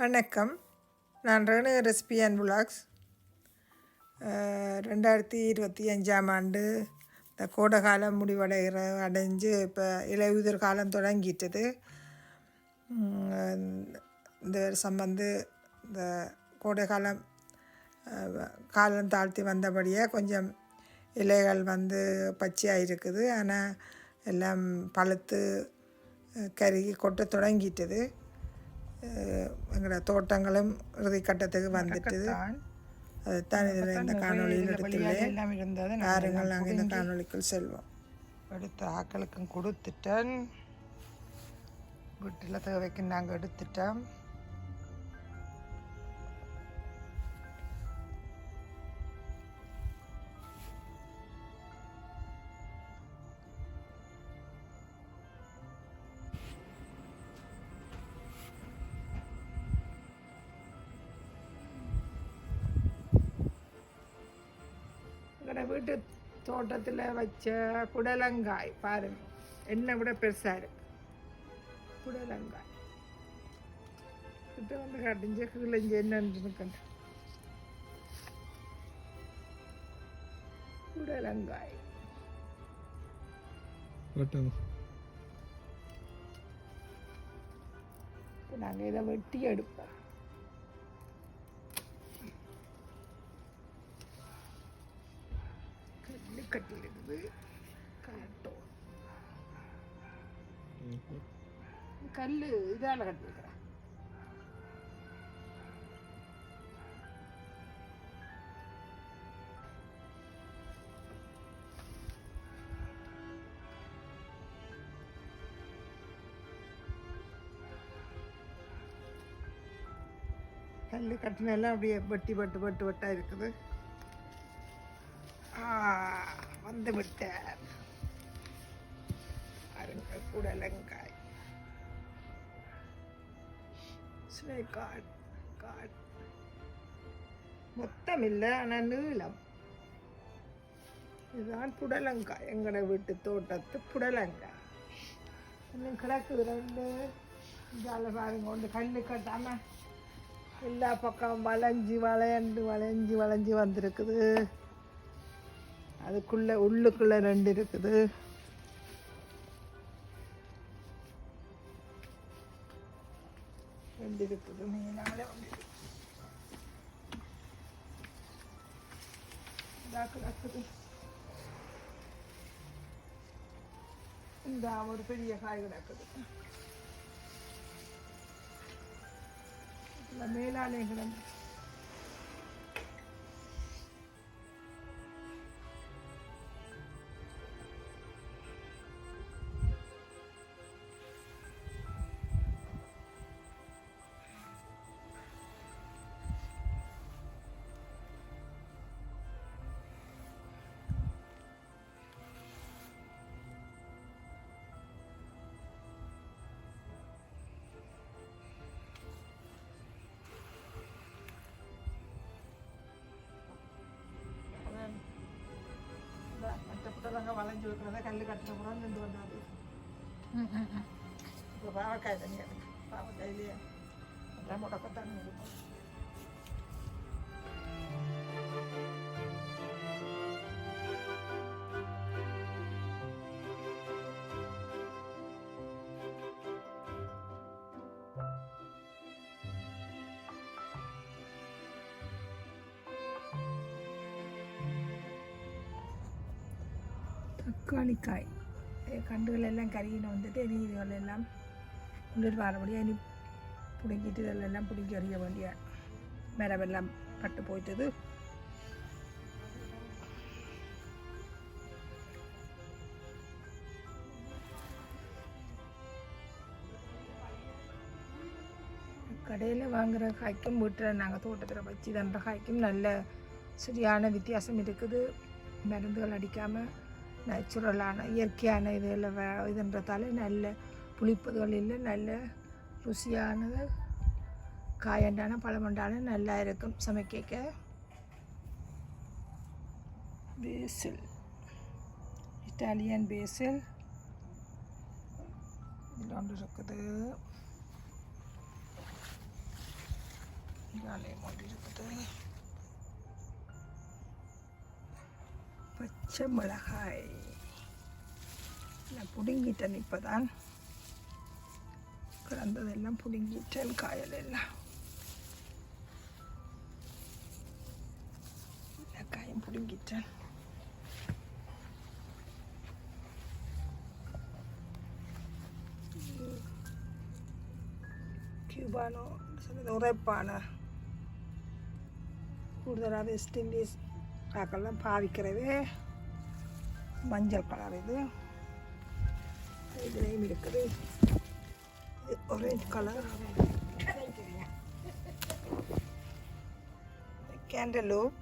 வணக்கம். நான் Renu recipe and vlogs. 2025ஆம் ஆண்டு இந்த கோடைக்காலம் அடைஞ்சு இப்போ இலையுதிர் காலம் தொடங்கிட்டது. இந்த வருஷம் இந்த கோடைக்காலம் காலம் தாழ்த்தி வந்தபடியே கொஞ்சம் இலைகள் பச்சையாக இருக்குது. ஆனால் எல்லாம் பழுத்து கருகி கொட்ட தொடங்கிட்டது. எங்களோட தோட்டங்களும் இறுதிக்கட்டத்துக்கு வந்துட்டுது. அதுதான் இதில் இந்த காணொலியில் எடுத்துள்ளேன். பாருங்கள், நாங்கள் இந்த காணொலிக்குள் செல்வோம். எடுத்த ஆக்களுக்கும் கொடுத்துட்டேன். வீட்டில் தேவைக்கு நாங்கள் எடுத்துட்டோம். வீட்டு தோட்டத்தில் வச்ச புடலங்காய் பாருங்க, என்னை விட பெருசாக இருக்கு. புடலங்காய் கிட்ட கட்டிஞ்சு கிழிஞ்சு என்னன்னு புடலங்காய் நாங்கள் இதை வெட்டி எடுப்போம். கட்டிடுது காட்டும் கல் இதால கட்டிருக்கிறேன். கல் கட்டினெல்லாம் அப்படியே வெட்டி வெட்டா இருக்குது. வந்து விட்டார் பாருங்க, புடலங்காய் காட் மொத்தம் இல்லை, ஆனால் நீளம். இதுதான் புடலங்காய், எங்களோட வீட்டு தோட்டத்து புடலங்காய். இன்னும் கிடக்குது ரெண்டு. இதால பாருங்க, ஒன்று கல் கட்டாம எல்லா பக்கம் வளைஞ்சு வந்திருக்குது. உள்ளுக்குள்ள ரெண்டு இருக்குது. மீனால கிடக்குது. இந்த ஒரு பெரிய காய் கிடக்குது. மேலாலே கிடந்து புடலங்க வளைஞ்சு வைக்கிறத கல் கட்டின புறம் நின்று வந்தாது. இப்போ பாவக்காய் தண்ணி எடுக்கு. பாவக்காயிலேயே அப்புறம் முடக்க தண்ணி இருக்கும். தக்காளிக்காய் கண்டுகள் எல்லாம் கருகின வந்துட்டு இனி இதுகள் எல்லாம் கொண்டுட்டு வரபடியாக இனி பிடிங்கிட்டு இதெல்லாம் பிடிங்கி அறிய வேண்டிய மரமெல்லாம் பட்டு போயிட்டது. கடையில் வாங்குகிற காய்க்கும் வீட்டில் நாங்கள் தோட்டத்தில் வச்சு தண்ட காய்க்கும் நல்ல சரியான வித்தியாசம் இருக்குது. மருந்துகள் அடிக்காமல் நேச்சுரலான இயற்கையான இதில் இதுன்றதால நல்ல புளிப்புகள் இல்லை, நல்ல ருசியானது காயண்டான பழமண்டான நல்லா இருக்கும் சமைக்க. பேசில், இட்டாலியன் பேசில் இதில் ஒன்று இருக்குது. இங்காலே கொண்டு இருக்குது. பச்சை மிளகாய் நான் பிடுங்கிட்டேன். இப்போ தான் கிடந்ததெல்லாம் பிடுங்கிட்டேன். காயல் எல்லாம் காயம் பிடுங்கிட்டேன். கியூபானோ உரைப்பான கூடுதலாக வெஸ்ட் இண்டீஸ் ஆக்கெல்லாம் பாவிக்கிறது. மஞ்சள் கலர் இது இதுலேயும் இருக்குது. இது ஆரஞ்சு கலர் கேண்டலூப்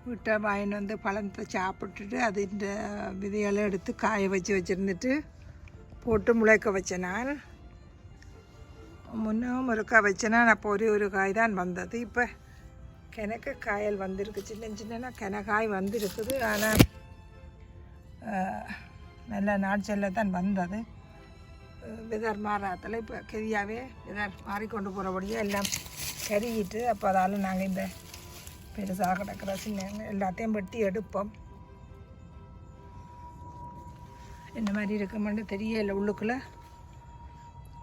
விட்ட வாயின் வந்து பழத்தை சாப்பிட்டுட்டு அது இந்த விதைகளை எடுத்து காய வச்சுருந்துட்டு போட்டு முளைக்க வச்சேன். நான் முன்னும் ஒருக்கா வச்சேன்னா அப்போ ஒரு காய் தான் வந்தது. இப்போ கிணக்க காயல் வந்திருக்கு. சின்ன சின்ன கிணக்காய் வந்திருக்குது. ஆனால் நல்ல நாட்சல்ல தான் வந்தது. விதர் மாறாத்தில் இப்போ கெரியாவே விதர் மாறிக்கொண்டு போகிறபடியே எல்லாம் கருகிட்டு அப்போ அதால் நாங்கள் இந்த பெருசாக கிடக்கிற சின்ன எல்லாத்தையும் வெட்டி எடுப்போம். என்ன மாதிரி இருக்குமென்னு தெரியல. உள்ளுக்குள்ளே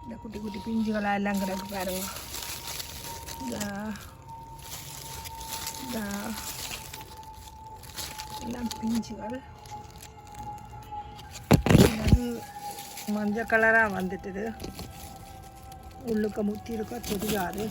இந்த குட்டி குட்டி பிஞ்சுகளாக எல்லாம் கிடக்கு பாருங்க. இந்த எல்லாம் பிஞ்சுகள் அது மஞ்சள் கலராக வந்துட்டுது. உள்ளுக்க முத்தி இருக்க தெரியாது.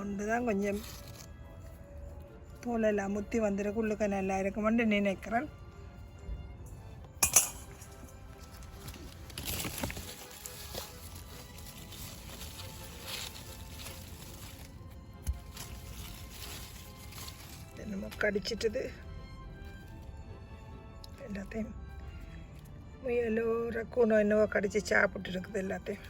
ஒன்று தான் கொஞ்சம் தோலெல்லாம் முத்தி வந்துருக்கு. உள்ளுக்க நல்லா இருக்குமென்று நினைக்கிறேன். என்னமோ கடிச்சிட்டுது எல்லாத்தையும். முயலோ ரக்கூனோ என்னவோ கடிச்சு சாப்பிட்டு இருக்குது எல்லாத்தையும்.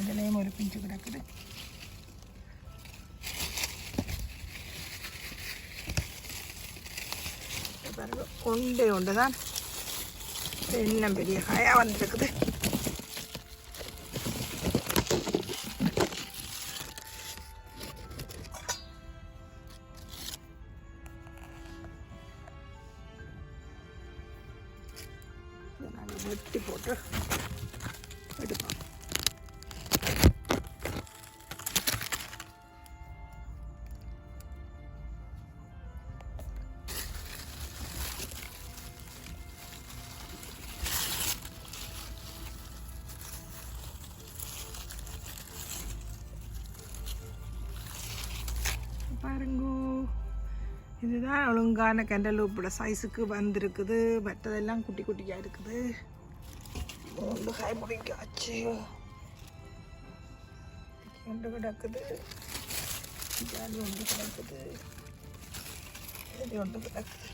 இதுலேயும் ஒரு பிஞ்சு கிடக்குது. பாருங்க ஒன்று தான் இன்னும் பெரிய காயாக வந்துருக்குது. நாங்கள் வெட்டி போட்டு எடுப்போம். பாருங்க இதுதான் ஒழுங்கான கேண்டலூப்போட சைஸுக்கு வந்திருக்குது. மற்றதெல்லாம் குட்டி குட்டியாக இருக்குது. 3 காய் முடிக்காச்சு. ஒன்று கிடக்குது. ஜாலி ஒன்று கிடக்குது. இது ஒன்று கிடக்குது.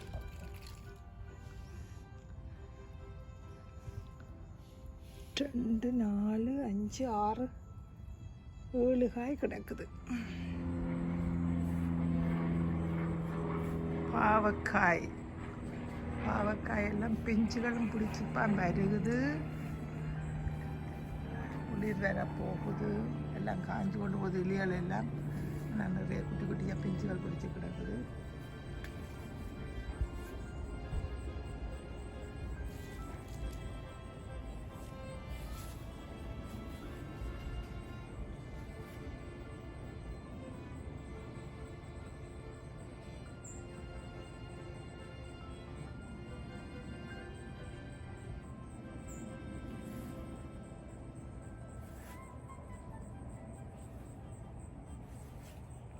2 4 5 6 7 காய் கிடக்குது. பாவக்காய் எல்லாம் பிஞ்சுகளும் பிடிச்சிப்பான் வருகுது. குளிர் வேற போகுது. எல்லாம் காஞ்சி கொண்டு போகுது. இலைகள் எல்லாம் நிறைய குட்டி குட்டியாக பிஞ்சுகள் பிடிச்சி கிடக்குது.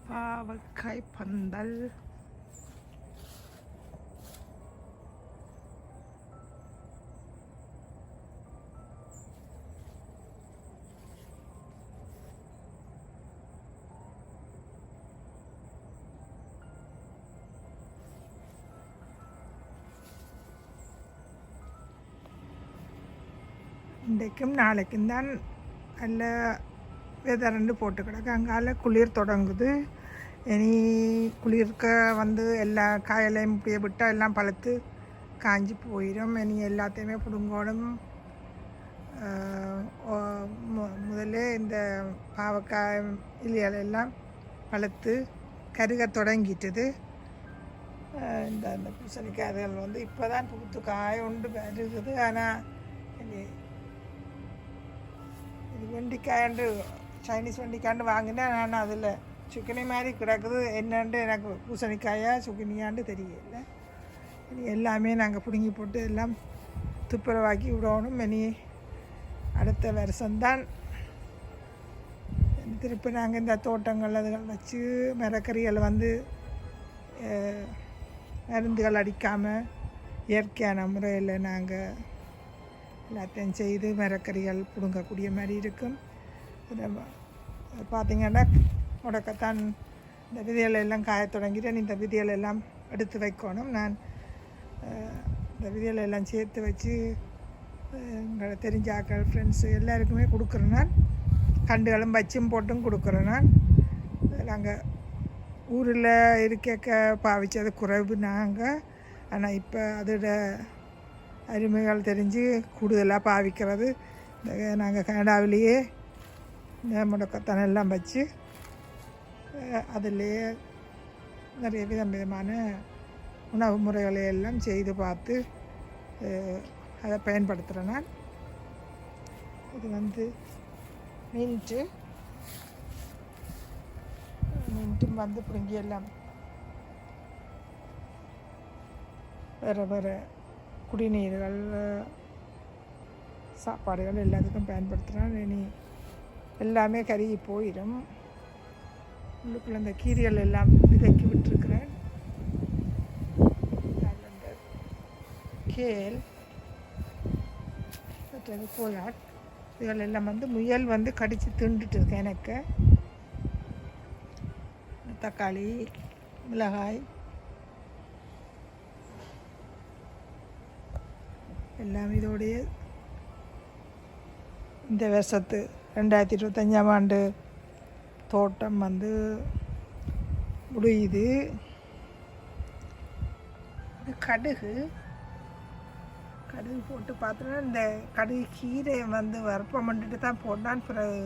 பாவக்காய் பந்தல். இன்றைக்கும் நாளைக்கும் தான் நல்ல வெதரண்டு போட்டு கிடக்கு. அங்கால குளிர் தொடங்குது. இனி குளிர்க்க வந்து எல்லா காயலையும் இப்படியே விட்டால் எல்லாம் பழுத்து காஞ்சி போயிடும். இனி எல்லாத்தையுமே பிடுங்கோடும். முதல்ல இந்த பாவக்காய் இலையெல்லாம் பழுத்து கருக தொடங்கிட்டுது. இந்த பூசணிக்காய் அதுகள் வந்து இப்போ தான் பூத்து காய உண்டு இருக்குது. ஆனால் இது வெண்டிக்காண்டு சைனீஸ் வெண்டிக்காண்டு வாங்கினேன். நான் அதில் சுக்கினி மாதிரி கிடக்குது. என்னண்டு எனக்கு பூசணிக்காயா சுக்கினியாண்டு தெரியல. இனி எல்லாமே நாங்கள் பிடுங்கி போட்டு எல்லாம் துப்புரவாக்கி விடணும். இனி அடுத்த வருஷம்தான் திருப்பி நாங்கள் இந்த தோட்டங்கள் அதுகள் வச்சு மரக்கறிகள் வந்து மருந்துகள் அடிக்காமல் இயற்கையான முறையில் நாங்கள் எல்லாத்தையும் செய்து மரக்கறிகள் பிடுங்கக்கூடிய மாதிரி இருக்கும். பார்த்திங்கன்னா முடக்கத்தான் இந்த விதைகள் எல்லாம் காய தொடங்கிட்டேன். இந்த விதைகள் எல்லாம் எடுத்து வைக்கணும். நான் இந்த விதைகள் எல்லாம் சேர்த்து வச்சு எங்களை தெரிஞ்ச ஆக்கள் ஃப்ரெண்ட்ஸு எல்லாருக்குமே கொடுக்குறேன். நான் கண்டுகளும் வச்சும் போட்டும் கொடுக்குறேன். நான் நாங்கள் ஊரில் இருக்க பாவிச்சது குறைவு நாங்கள். ஆனால் இப்போ அதோட அருமைகள் தெரிஞ்சு கூடுதலாக பாவிக்கிறது. நாங்கள் கனடாவிலேயே இந்த முடக்கத்தான் எல்லாம் வச்சு அதிலேயே நிறைய விதமான உணவு முறைகளை எல்லாம் செய்து பார்த்து அதை பயன்படுத்துகிறேன். நான் இது வந்து மின்ட்டும் வந்து பிடுங்கி எல்லாம் வேறு வேறு குடிநீர்கள் சாப்பாடுகள் எல்லாத்துக்கும் பயன்படுத்துகிறேன். இனி எல்லாமே கருகி போயிடும். உள்ளுக்குள்ள இந்த கீரைகள் எல்லாம் விதைக்கி விட்டுருக்குறேன். இந்த கேல் மற்றது கோலாட் இதுகள் எல்லாம் வந்து முயல் வந்து கடித்து திண்டுட்டு இருக்கேன். எனக்கு தக்காளி மிளகாய் எல்லாம் இதோடைய இந்த வருஷத்து 2025ஆம் ஆண்டு தோட்டம் வந்து முடியுது. கடுகு போட்டு பார்த்தோன்னா இந்த கடுகு கீரையை வந்து வறுப்பம் பண்ணிட்டு தான் போட்டான். பிறகு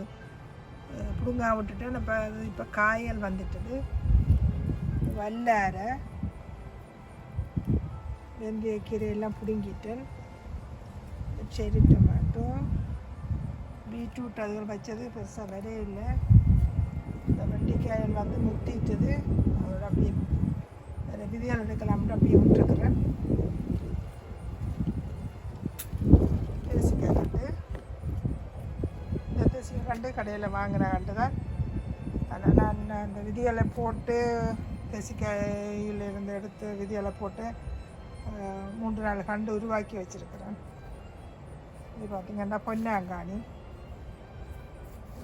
பிடுங்கா விட்டுட்டேன். இப்போ அது இப்போ காயல் வந்துட்டுது. வல்லாரை வெந்தய கீரையெல்லாம் பிடுங்கிட்டேன். செரி டொமேட்டோ பீட்ரூட் அதுகள் வச்சது பெருசாக வரே இல்லை. இந்த வெண்டிக்காயில் வந்து முத்திட்டுது. அதோட அப்படியே அதில் விதியால் எடுக்கலாம்னு அப்படியே விட்டுருக்குறேன். தேசிக்காய் கண்டு இந்த தேசிக்காய் கண்டு கடையில் வாங்கின கண்டு தான். ஆனால் நான் அந்த விதிகளை போட்டு தேசிக்காயிலிருந்து எடுத்து விதிகளை போட்டு 3-4 கண்டு உருவாக்கி வச்சுருக்கிறேன். இது பார்த்திங்கன்னா பொன்னாங்கானி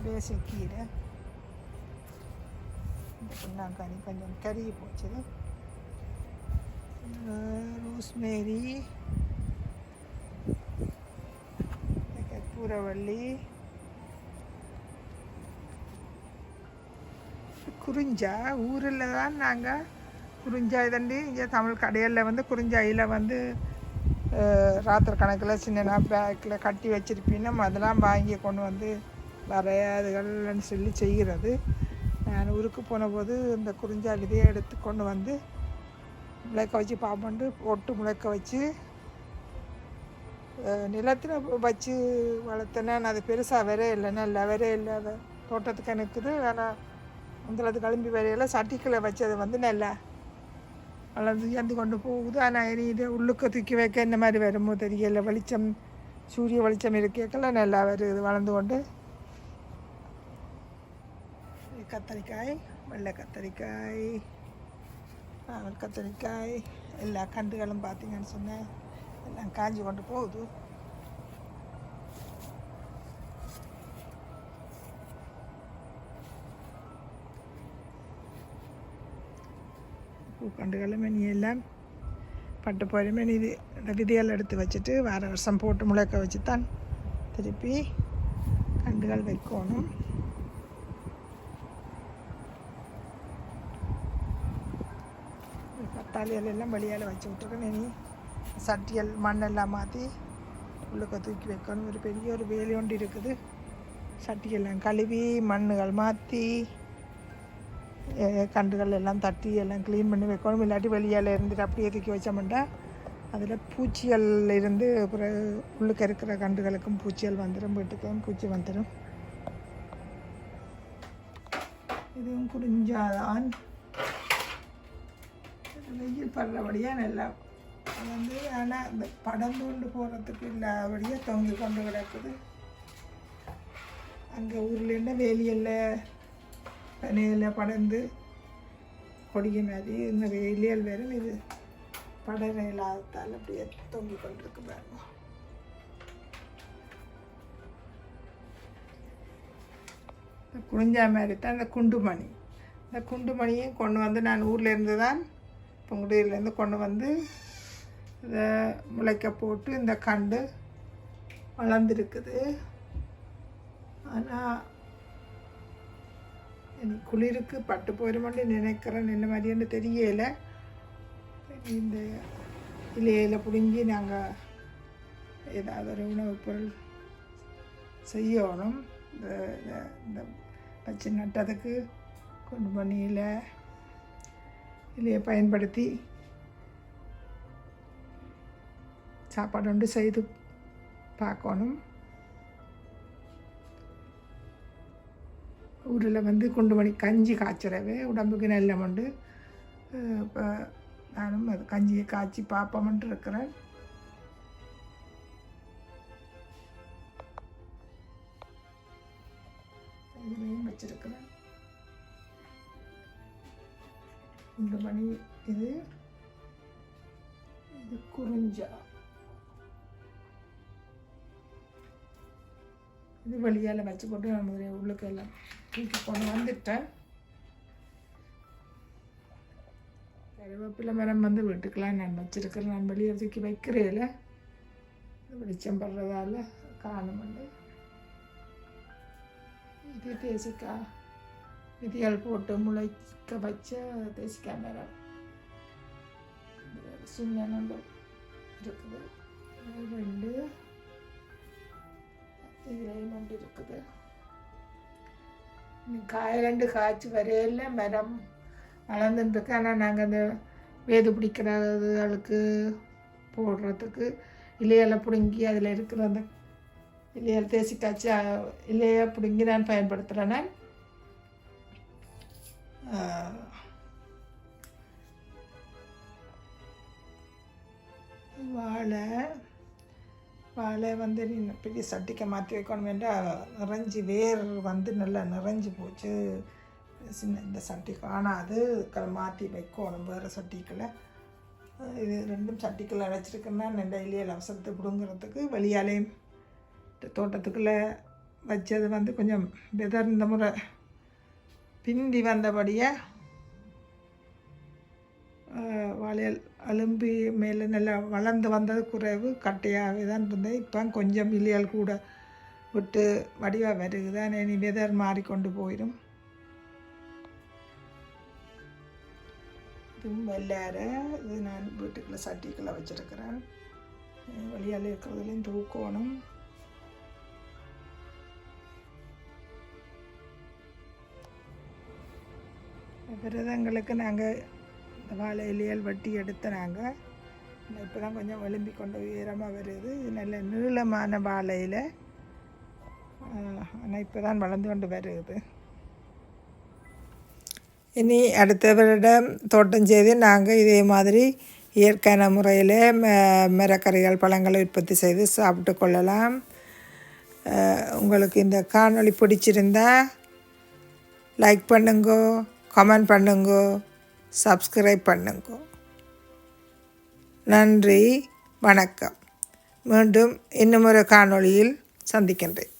பேசில் கீரை. இந்த பொன்னாங்கானி கொஞ்சம் கருகி போச்சுது. ரோஸ்மேரி கற்பூரவள்ளி குறிஞ்சா. ஊரில் தான் நாங்கள் குறிஞ்சாய் தண்டி இங்கே தமிழ் கடையில் வந்து குறிஞ்சாயில் வந்து ராத்திரி கணக்கில் சின்ன பேக்கில் கட்டி வச்சுருப்பீங்க. அதெல்லாம் வாங்கி கொண்டு வந்து வரையாதுகள்னு சொல்லி செய்கிறது. நான் ஊருக்கு போன போது இந்த குறிஞ்சா விதையை எடுத்து கொண்டு வந்து முளைக்க வச்சு பாம்பண்டு போட்டு முளைக்க வச்சு நிலத்தில் வச்சு வளர்த்தேன்னா அது பெருசாக வரே இல்லை. நல்லா வரே இல்லை. அதை தோட்டத்துக்கு நிற்குது. ஆனால் அந்தளத்து கிளம்பி வரையில் சட்டிக்கில் வச்சது வந்து நல்லா வளர்ந்து உயர்ந்து கொண்டு போகுது. ஆனால் இனி இது உள்ளுக்கு தூக்கி வைக்க இந்த மாதிரி வருமோ தெரியல. வெளிச்சம் சூரிய வெளிச்சம் இருக்கேக்கெல்லாம் நல்லா வருது வளர்ந்து கொண்டு. கத்தரிக்காய், வெள்ளை கத்தரிக்காய், கத்தரிக்காய் எல்லா கண்டுகளும் பார்த்திங்கன்னு சொன்னேன் எல்லாம் காஞ்சி கொண்டு போகுது. பூக்கண்டுகளும் இனி எல்லாம் பட்டு போயிடுமே. இது இந்த விதைகள் எடுத்து வச்சுட்டு வார வருஷம் போட்டு முளைக்க வச்சு தான் திருப்பி கண்டுகள் வைக்கணும். கத்தாலிகள் எல்லாம் வெளியால் வச்சு விட்ருக்கேன். இனி சட்டியல் மண்ணெல்லாம் மாற்றி உள்ளுக்க தூக்கி வைக்கணும். ஒரு பெரிய ஒரு வேலி ஒன்று இருக்குது. சட்டியெல்லாம் கழுவி மண்ணுகள் மாற்றி கண்டுகள் எல்லாம் தட்டி எல்லாம் க்ளீன் பண்ணி வைக்கணும். இல்லாட்டி வெளியால் இருந்துட்டு அப்படியே தூக்கி வச்சோம்னா அதில் பூச்சிகள் இருந்து அப்புறம் உள்ளுக்க இருக்கிற கண்டுகளுக்கும் பூச்சிகள் வந்துடும், வீட்டுக்கும் பூச்சி வந்துடும். இதுவும் குறிஞ்சாதான் வெயில் படுறபடியாக நல்லா வந்து, ஆனால் அந்த படம் தூண்டு போகிறதுக்கு இல்லாதபடியாக தொங்கி கொண்டு கிடக்குது. அங்கே ஊர்லேருந்து வேலியெல்லாம் பனையில் படர்ந்து கொடிய மாதிரி இந்த வேலியல் வேறும் இது படர இல்லாததால் அப்படியே தொங்கி கொண்டிருக்கு பாருங்க. இந்த குறிஞ்சா மாதிரி தான் இந்த குண்டுமணி. இந்த குண்டுமணியும் கொண்டு வந்து நான் ஊரில் இருந்து தான் பொங்குடியிலேருந்து கொண்டு வந்து இதை முளைக்க போட்டு இந்த கண்டு வளர்ந்துருக்குது. ஆனால் எனக்கு குளிருக்கு பட்டு போயிடுமான்னு நினைக்கிறேன். என்ன மாதிரின்னு தெரியல. இந்த இலையில் பிடுங்கி நாங்கள் ஏதாவது ஒரு உணவுப் பொருள் செய்யணும். இந்த வச்சு நட்டதுக்கு கொண்டு பண்ணி இலையை பயன்படுத்தி சாப்பாடு ஒன்று செய்து பார்க்கணும். ஊரில் வந்து குண்டு மணி கஞ்சி காய்ச்சிடவே உடம்புக்கு நல்ல மண்டு. இப்போ நானும் அது கஞ்சியை காய்ச்சி பார்ப்போம்ன்ட்டு இருக்கிறேன். இதுலேயும் வச்சுருக்கிறேன் குண்டு மணி. இது குறிஞ்சா. இது வெளியால் வச்சு போட்டு நான் உள்ளுக்கு எல்லாம் தூக்கி கொண்டு வந்துட்டேன். கருவேப்பிலை மரம் வந்து வீட்டுக்கெல்லாம் நான் வச்சுருக்கிறேன். நான் வெளியே தூக்கி வைக்கிறேல வெளிச்சம் படுறதால காணுமண்டு. இது தேசிக்காய் விதியால் போட்டு முளைக்க வச்ச தேசிக்காய் மரம் சின்ன நண்டு இருக்குது. 2 இதுலேயும் நண்டு இருக்குது. காய் 2 காய்ச்சி வரையில் மரம் வளர்ந்துட்டுருக்கு. ஆனால் நாங்கள் அந்த வேது பிடிக்கிறதுகளுக்கு போடுறதுக்கு இலையெல்லாம் பிடுங்கி அதில் இருக்கிற அந்த இலையால் தேசி காய்ச்சி இலையை பிடுங்கி நான் பயன்படுத்துகிறேன். நான் வாழை வந்து பெரிய சட்டிக்கு மாற்றி வைக்கணும் வேண்டாம். நிறைஞ்சி வேர் வந்து நல்லா நிறைஞ்சி போச்சு. சின்ன இந்த சட்டி காணாது மாற்றி வைக்கணும் வேறு சட்டிக்குள்ளே. இது 2 சட்டிக்குள்ளே அடைச்சிருக்கேன்னா இலையில் அவசரத்தை பிடுங்கிறதுக்கு வெளியாலேயும் தோட்டத்துக்குள்ளே வச்சது வந்து கொஞ்சம் வெதர் இந்த முறை பிந்தி வந்தபடியே வாழையல் அலும்பி மேலே நல்லா வளர்ந்து வந்தது குறைவு கட்டையாகவே தான் இருந்தது. இப்போ கொஞ்சம் இலையால் கூட விட்டு வடிவாக வருகுது. இனி வெதர் மாறிக்கொண்டு போயிடும். இதுவும் வெள்ளார. இது நான் வீட்டுக்குள்ளே சட்டிக்குள்ளே வச்சுருக்கிறேன். வெளியால் இருக்கிறதுலையும் தூக்கணும். விரதங்களுக்கு நாங்கள் இந்த வாழை இலையால் வட்டி எடுத்து நாங்கள் இப்போ தான் கொஞ்சம் விளம்பி கொண்டு உயரமாக வருது. இது நல்ல நீளமான வாழையில். ஆனால் இப்போ தான் வளர்ந்து கொண்டு வருது. இனி அடுத்த வருடம் தோட்டம் செய்து நாங்கள் இதே மாதிரி இயற்கையான முறையில் மரக்கறிகள் பழங்களை உற்பத்தி செய்து சாப்பிட்டு கொள்ளலாம். உங்களுக்கு இந்த காணொளி பிடிச்சிருந்தா லைக் பண்ணுங்கோ, கமெண்ட் பண்ணுங்கோ, சப்ஸ்கிரைப் பண்ணுங்கோ. நன்றி, வணக்கம். மீண்டும் இன்னும் ஒரு காணொளியில் சந்திக்கின்றேன்.